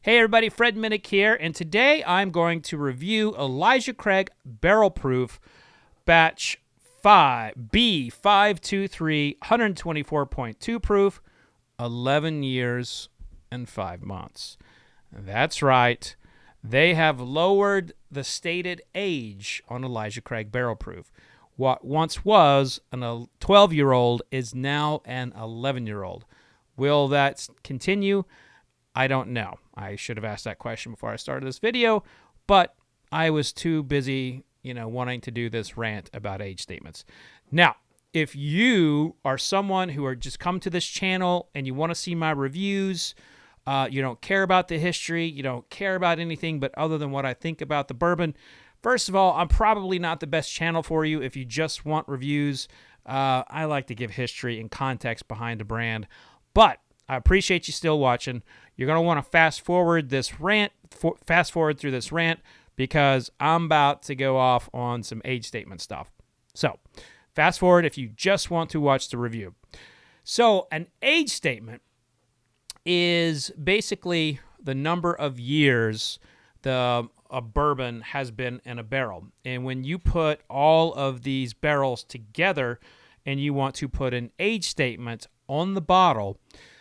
Hey everybody, Fred Minnick here, and today I'm going to review Elijah Craig Barrel Proof Batch 5, B523, 124.2 proof, 11 years and 5 months. That's right, they have lowered the stated age on Elijah Craig Barrel Proof. What once was a 12-year-old is now an 11-year-old. Will that continue? I don't know. I should have asked that question before I started this video, but I was too busy, wanting to do this rant about age statements. Now, if you are someone who are just come to this channel and you want to see my reviews, you don't care about the history, you don't care about anything but other than what I think about the bourbon, first of all, I'm probably not the best channel for you if you just want reviews. I like to give history and context behind a brand, but I appreciate you still watching. You're going to want to fast forward through this rant because I'm about to go off on some age statement stuff. So, fast forward if you just want to watch the review. So, an age statement is basically the number of years a bourbon has been in a barrel. And when you put all of these barrels together and you want to put an age statement on the bottle,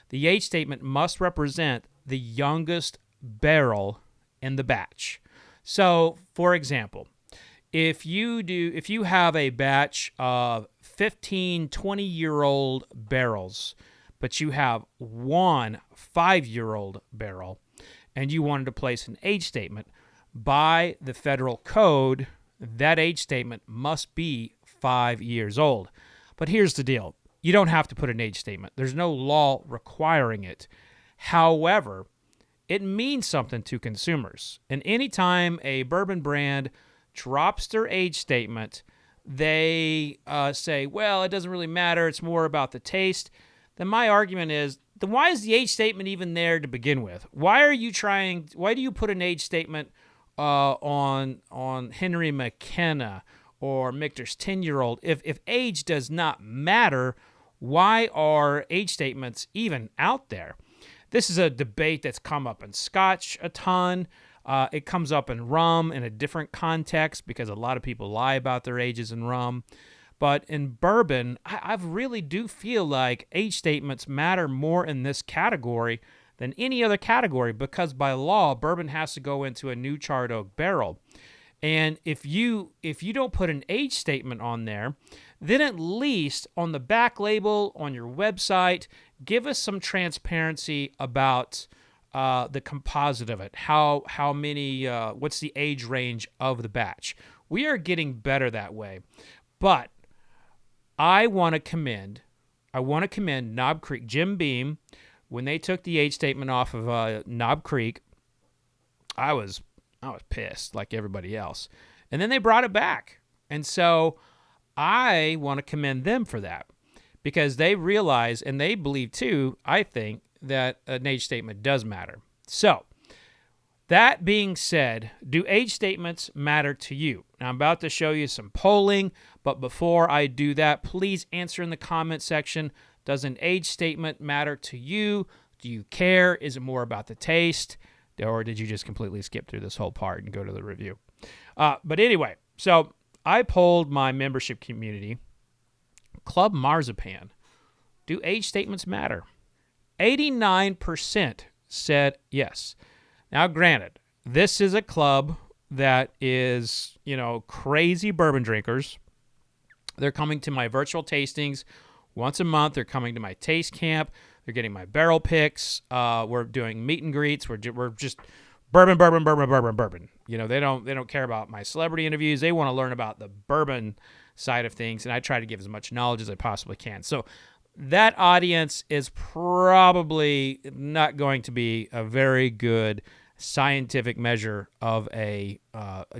the age statement must represent the youngest barrel in the batch. So, for example, if you have a batch of 15, 20-year-old barrels, but you have one 5-year-old barrel, and you wanted to place an age statement, by the federal code, that age statement must be 5 years old. But here's the deal. You don't have to put an age statement. There's no law requiring it. However, it means something to consumers. And anytime a bourbon brand drops their age statement, they say, well, it doesn't really matter. It's more about the taste. Then my argument is, then why is the age statement even there to begin with? Why do you put an age statement on Henry McKenna or Michter's 10-year-old? If age does not matter, why are age statements even out there? This is a debate that's come up in Scotch a ton. It comes up in rum in a different context because a lot of people lie about their ages in rum. But in bourbon, I really do feel like age statements matter more in this category than any other category because by law, bourbon has to go into a new charred oak barrel. And if you don't put an age statement on there, then at least on the back label on your website, give us some transparency about the composite of it. How many? What's the age range of the batch? We are getting better that way, but I want to commend Knob Creek, Jim Beam, when they took the age statement off of Knob Creek. I was pissed like everybody else. And then they brought it back. And so I want to commend them for that because they realize and they believe too, I think, that an age statement does matter. So that being said, do age statements matter to you? Now, I'm about to show you some polling, but before I do that, please answer in the comment section. Does an age statement matter to you? Do you care? Is it more about the taste? Or did you just completely skip through this whole part and go to the review? But anyway, so I polled my membership community. Club Marzipan. Do age statements matter? 89% said yes. Now, granted, this is a club that is, crazy bourbon drinkers. They're coming to my virtual tastings once a month. They're coming to my taste camp. They're getting my barrel picks. We're doing meet and greets. We're just bourbon. They don't care about my celebrity interviews. They want to learn about the bourbon side of things, and I try to give as much knowledge as I possibly can. So that audience is probably not going to be a very good scientific measure of a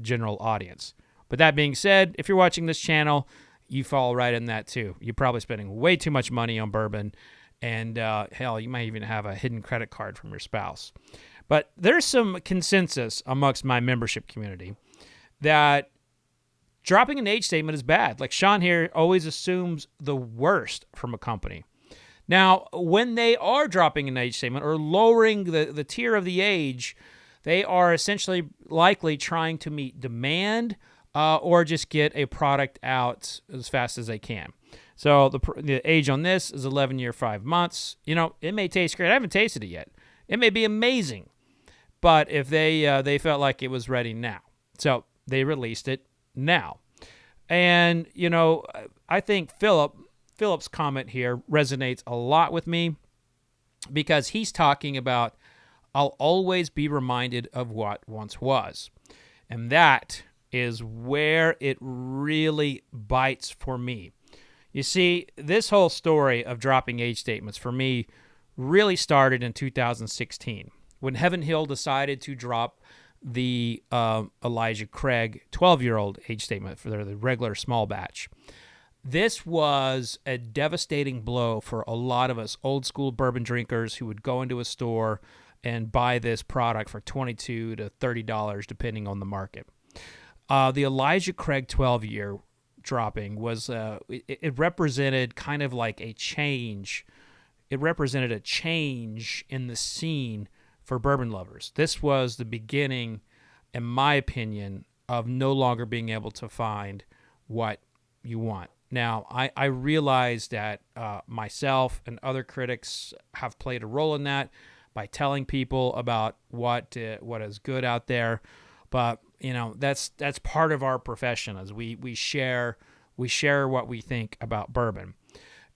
general audience. But that being said, if you're watching this channel, you fall right in that too. You're probably spending way too much money on bourbon. And hell, you might even have a hidden credit card from your spouse. But there's some consensus amongst my membership community that dropping an age statement is bad. Like Sean here always assumes the worst from a company. Now, when they are dropping an age statement or lowering the tier of the age, they are essentially likely trying to meet demand or just get a product out as fast as they can. So the age on this is 11 year, 5 months. It may taste great. I haven't tasted it yet. It may be amazing. But if they felt like it was ready now. So they released it now. And, I think Philip's comment here resonates a lot with me because he's talking about I'll always be reminded of what once was. And that is where it really bites for me. You see, this whole story of dropping age statements for me really started in 2016 when Heaven Hill decided to drop the Elijah Craig 12-year-old age statement for the regular small batch. This was a devastating blow for a lot of us old school bourbon drinkers who would go into a store and buy this product for $22 to $30 depending on the market. The Elijah Craig 12-year dropping was it represented kind of like a change. It represented a change in the scene for bourbon lovers. This was the beginning, in my opinion, of no longer being able to find what you want. Now, I realize that myself and other critics have played a role in that by telling people about what is good out there. But that's part of our profession, as we share what we think about bourbon.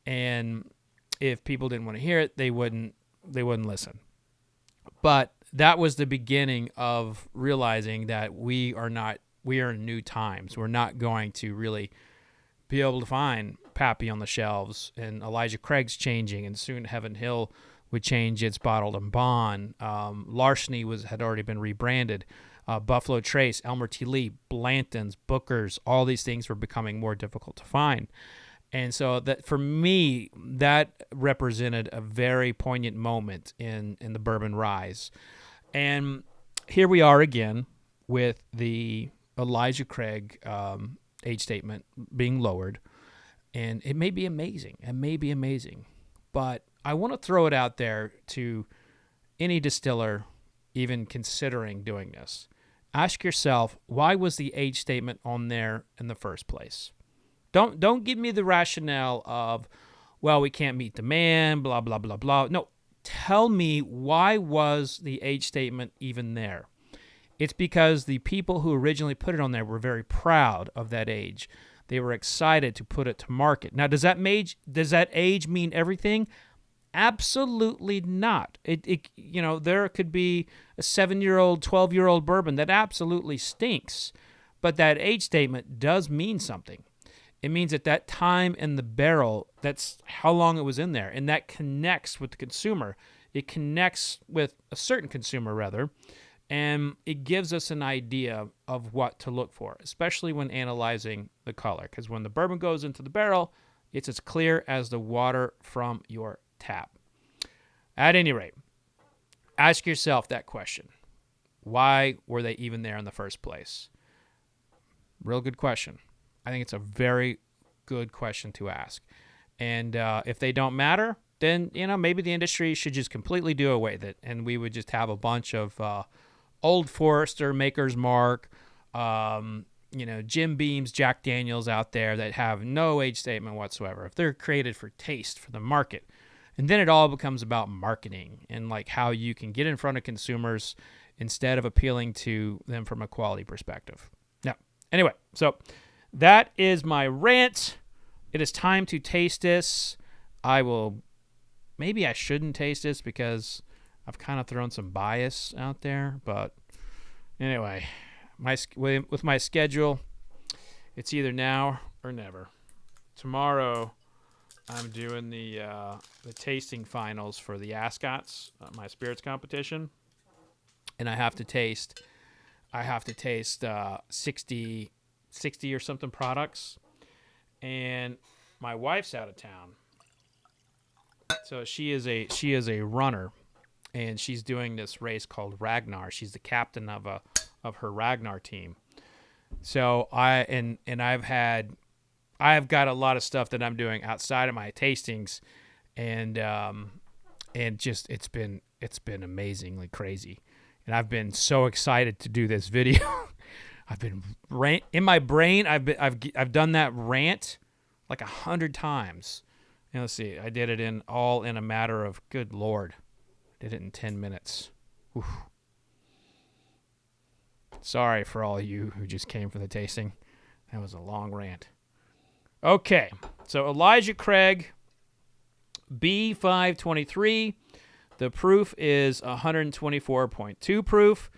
And if people didn't want to hear it, they wouldn't listen. But that was the beginning of realizing that we are in new times. We're not going to really be able to find Pappy on the shelves, and Elijah Craig's changing, and soon Heaven Hill would change its bottled and bond. Larceny had already been rebranded. Buffalo Trace, Elmer T. Lee, Blanton's, Booker's, all these things were becoming more difficult to find. And so that, for me, that represented a very poignant moment in the bourbon rise. And here we are again with the Elijah Craig age statement being lowered. And it may be amazing. It may be amazing. But I want to throw it out there to any distiller even considering doing this. Ask yourself, why was the age statement on there in the first place? Don't give me the rationale of, well, we can't meet demand, blah, blah, blah, blah. No, tell me, why was the age statement even there? It's because the people who originally put it on there were very proud of that age. They were excited to put it to market. Now, does that age mean everything? Absolutely not. There could be a 7-year-old, 12-year-old bourbon that absolutely stinks, but that age statement does mean something. It means at that time in the barrel, that's how long it was in there, and that connects with the consumer. It connects with a certain consumer, rather, and it gives us an idea of what to look for, especially when analyzing the color, because when the bourbon goes into the barrel, it's as clear as the water from your tap. At any rate, ask yourself that question. Why were they even there in the first place? Real good question. I think it's a very good question to ask. And if they don't matter, then maybe the industry should just completely do away with it, and we would just have a bunch of Old Forester, Maker's Mark, Jim Beam's, Jack Daniels out there that have no age statement whatsoever. If they're created for taste, for the market. And then it all becomes about marketing and like how you can get in front of consumers instead of appealing to them from a quality perspective. Now, anyway, so that is my rant. It is time to taste this. Maybe I shouldn't taste this because I've kind of thrown some bias out there. But anyway, with my schedule, it's either now or never. Tomorrow, I'm doing the tasting finals for the Ascots, my spirits competition, and I have to taste 60 or something products, and my wife's out of town, so she is a runner, and she's doing this race called Ragnar. She's the captain of her Ragnar team. So I've got a lot of stuff that I'm doing outside of my tastings, and just it's been amazingly crazy, and I've been so excited to do this video. I've been in my brain. I've done that rant like 100 times. And let's see, I did it in a matter of, good Lord, I did it in 10 minutes. Oof. Sorry for all of you who just came for the tasting. That was a long rant. Okay, so Elijah Craig, B523. The proof is 124.2 proof.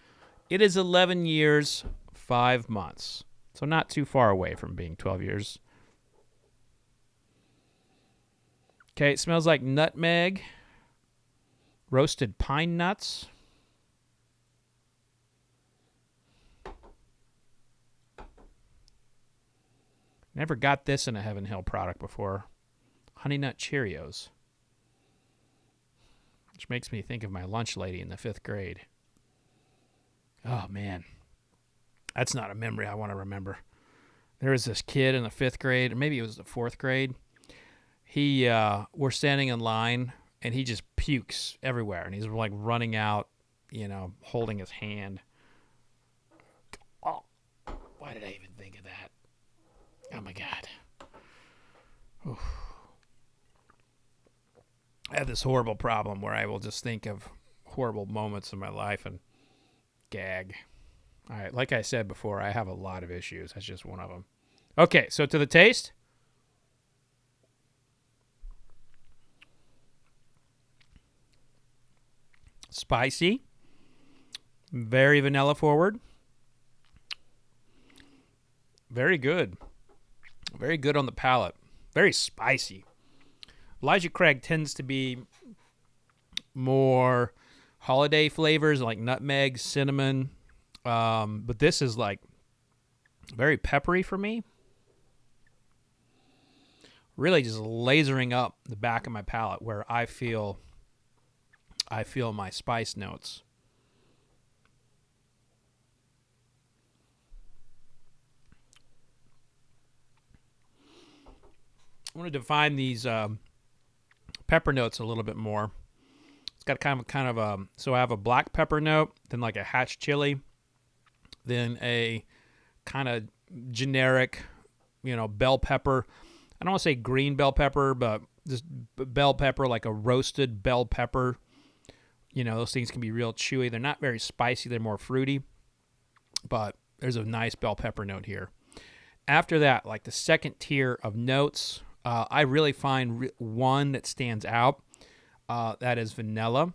It is 11 years, 5 months. So not too far away from being 12 years. Okay, it smells like nutmeg, roasted pine nuts. Never got this in a Heaven Hill product before. Honey Nut Cheerios. Which makes me think of my lunch lady in the 5th grade. Oh, man. That's not a memory I want to remember. There was this kid in the 5th grade, or maybe it was the 4th grade. We're standing in line, and he just pukes everywhere. And he's like running out, holding his hand. Oh, why did I even think of that? Oh, my God. Oof. I have this horrible problem where I will just think of horrible moments in my life and gag. All right, like I said before, I have a lot of issues. That's just one of them. Okay, so to the taste. Spicy. Very vanilla forward. Very good. Very good on the palate. Very spicy. Elijah Craig tends to be more holiday flavors like nutmeg, cinnamon. But this is like very peppery for me. Really just lasering up the back of my palate where I feel my spice notes. I want to define these pepper notes a little bit more. It's got kind of a, so I have a black pepper note, then like a hatch chili, then a kind of generic, bell pepper. I don't want to say green bell pepper, but just bell pepper, like a roasted bell pepper. Those things can be real chewy. They're not very spicy. They're more fruity, but there's a nice bell pepper note here. After that, like the second tier of notes, I really find one that stands out. That is vanilla.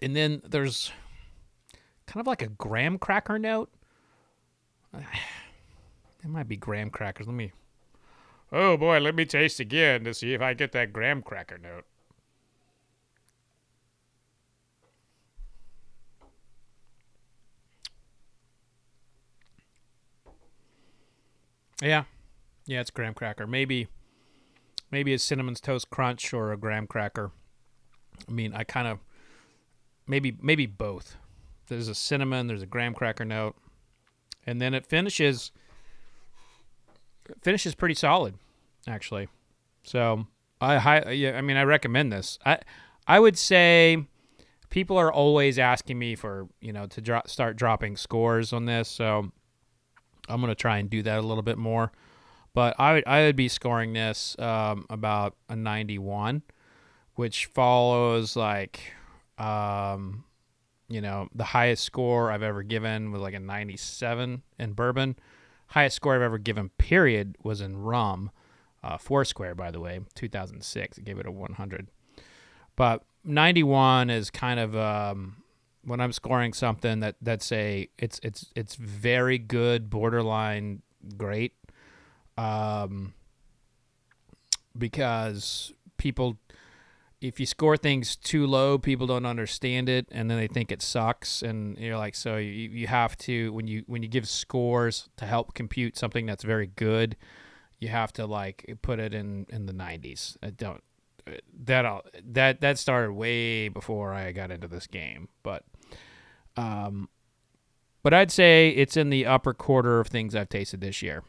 And then there's kind of like a graham cracker note. It might be graham crackers. Oh boy, let me taste again to see if I get that graham cracker note. Yeah, it's graham cracker. Maybe a Cinnamon Toast Crunch or a graham cracker. I mean, I kind of maybe both. There's a cinnamon, there's a graham cracker note, and then it finishes pretty solid, actually. So I recommend this. I would say people are always asking me for to start dropping scores on this, so I'm going to try and do that a little bit more. But I would be scoring this about a 91, which follows like, the highest score I've ever given was like a 97 in bourbon. Highest score I've ever given, period, was in rum. Foursquare, by the way, 2006. I gave it a 100. But 91 is kind of when I'm scoring something that's it's very good, borderline great, because people, if you score things too low, people don't understand it, and then they think it sucks, and you're like, so you have to, when you give scores to help compute something that's very good, you have to like put it in the 90s. That started way before I got into this game, but I'd say it's in the upper quarter of things I've tasted this year.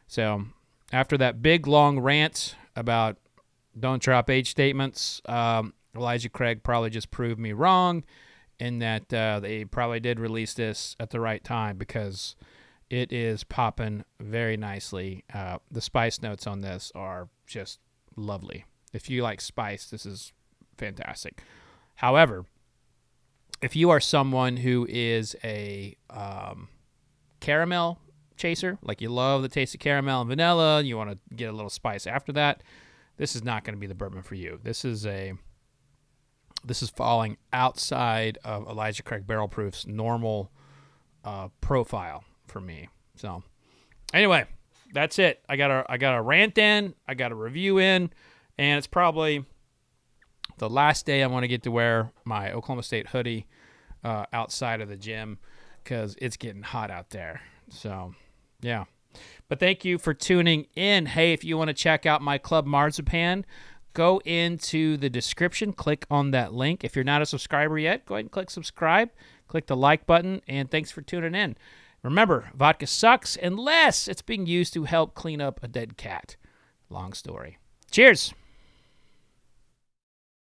So after that big long rant about don't drop age statements. Elijah Craig probably just proved me wrong in that they probably did release this at the right time because it is popping very nicely. The spice notes on this are just lovely. If you like spice, this is fantastic. However, if you are someone who is a caramel chaser, like you love the taste of caramel and vanilla, you want to get a little spice after that, this is not going to be the bourbon for you. This is falling outside of Elijah Craig Barrel Proof's normal profile for me. So anyway, that's it. I got a rant in, I got a review in, and it's probably the last day I want to get to wear my Oklahoma State hoodie outside of the gym because it's getting hot out there. So, yeah. But thank you for tuning in. Hey, if you want to check out my Club Marzipan, go into the description, click on that link. If you're not a subscriber yet, go ahead and click subscribe, click the like button, and thanks for tuning in. Remember, vodka sucks unless it's being used to help clean up a dead cat. Long story. Cheers.